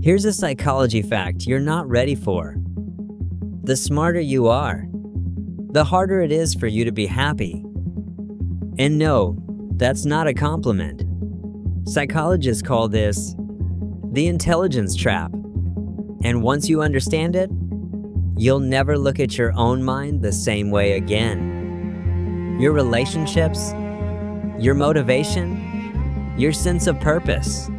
Here's a psychology fact you're not ready for. The smarter you are, the harder it is for you to be happy. And no, that's not a compliment. Psychologists call this the intelligence trap. And once you understand it, you'll never look at your own mind the same way again. Your relationships, your motivation, your sense of purpose,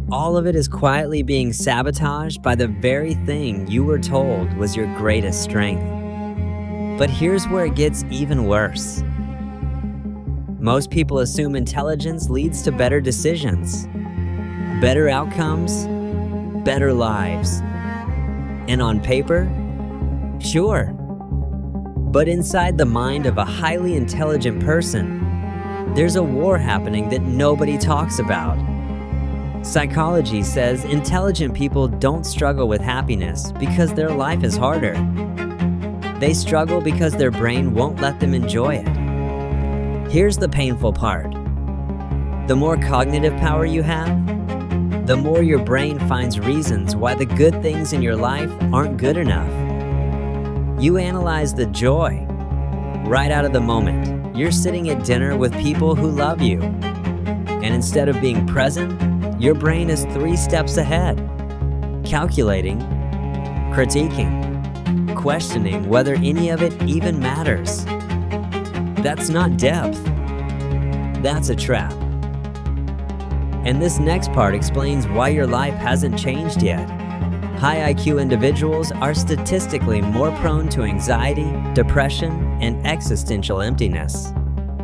all of it is quietly being sabotaged by the very thing you were told was your greatest strength. But here's where it gets even worse. Most people assume intelligence leads to better decisions, better outcomes, better lives. And on paper, sure. But inside the mind of a highly intelligent person, there's a war happening that nobody talks about. Psychology says intelligent people don't struggle with happiness because their life is harder. They struggle because their brain won't let them enjoy it. Here's the painful part. The more cognitive power you have, the more your brain finds reasons why the good things in your life aren't good enough. You analyze the joy right out of the moment. You're sitting at dinner with people who love you. And instead of being present, your brain is 3 steps ahead, calculating, critiquing, questioning whether any of it even matters. That's not depth. That's a trap. And this next part explains why your life hasn't changed yet. High IQ individuals are statistically more prone to anxiety, depression, and existential emptiness.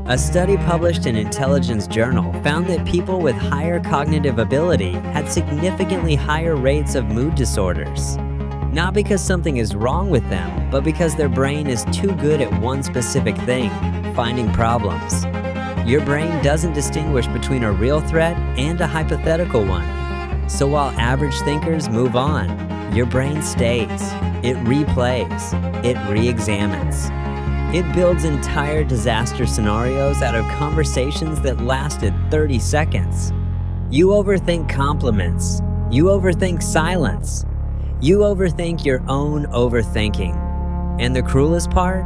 A study published in Intelligence Journal found that people with higher cognitive ability had significantly higher rates of mood disorders. Not because something is wrong with them, but because their brain is too good at one specific thing, finding problems. Your brain doesn't distinguish between a real threat and a hypothetical one. So while average thinkers move on, your brain stays. It replays. It re-examines. It builds entire disaster scenarios out of conversations that lasted 30 seconds. You overthink compliments. You overthink silence. You overthink your own overthinking. And the cruelest part?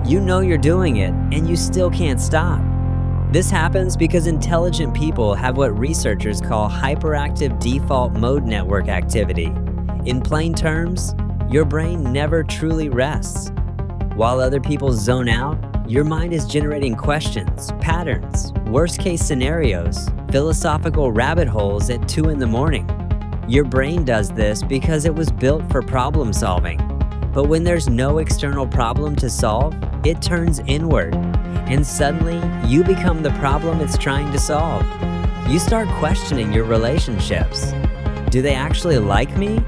You know you're doing it, and you still can't stop. This happens because intelligent people have what researchers call hyperactive default mode network activity. In plain terms, your brain never truly rests. While other people zone out, your mind is generating questions, patterns, worst-case scenarios, philosophical rabbit holes at 2 in the morning. Your brain does this because it was built for problem solving. But when there's no external problem to solve, it turns inward. And suddenly, you become the problem it's trying to solve. You start questioning your relationships. Do they actually like me?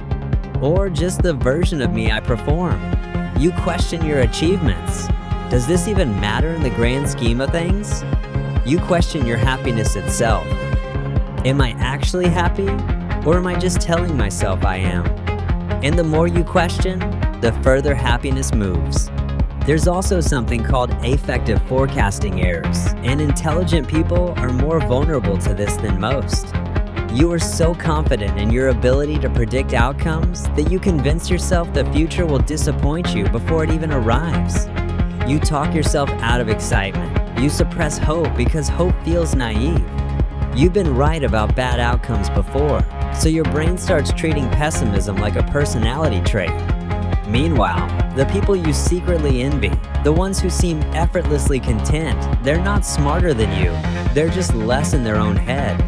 Or just the version of me I perform? You question your achievements. Does this even matter in the grand scheme of things? You question your happiness itself. Am I actually happy? Or am I just telling myself I am? And the more you question, the further happiness moves. There's also something called affective forecasting errors, and intelligent people are more vulnerable to this than most. You are so confident in your ability to predict outcomes that you convince yourself the future will disappoint you before it even arrives. You talk yourself out of excitement. You suppress hope because hope feels naive. You've been right about bad outcomes before, so your brain starts treating pessimism like a personality trait. Meanwhile, the people you secretly envy, the ones who seem effortlessly content, they're not smarter than you. They're just less in their own head.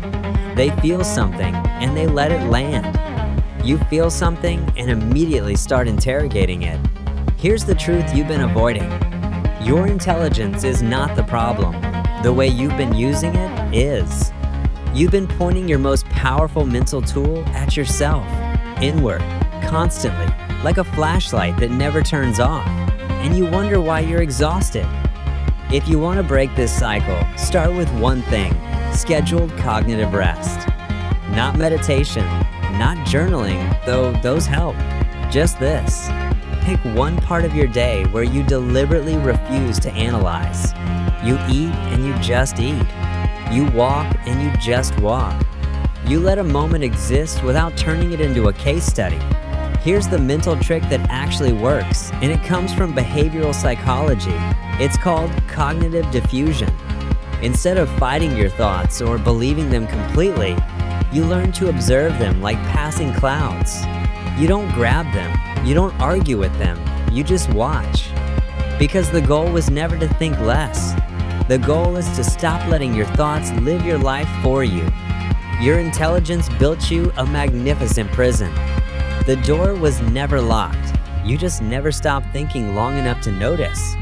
They feel something, and they let it land. You feel something and immediately start interrogating it. Here's the truth you've been avoiding. Your intelligence is not the problem. The way you've been using it is. You've been pointing your most powerful mental tool at yourself, inward, constantly, like a flashlight that never turns off, and you wonder why you're exhausted. If you want to break this cycle, start with one thing: scheduled cognitive rest. Not meditation, not journaling, though those help. Just this. Pick one part of your day where you deliberately refuse to analyze. You eat and you just eat. You walk and you just walk. You let a moment exist without turning it into a case study. Here's the mental trick that actually works, and it comes from behavioral psychology. It's called cognitive diffusion. Instead of fighting your thoughts or believing them completely, you learn to observe them like passing clouds. You don't grab them, you don't argue with them, you just watch. Because the goal was never to think less. The goal is to stop letting your thoughts live your life for you. Your intelligence built you a magnificent prison. The door was never locked. You just never stopped thinking long enough to notice.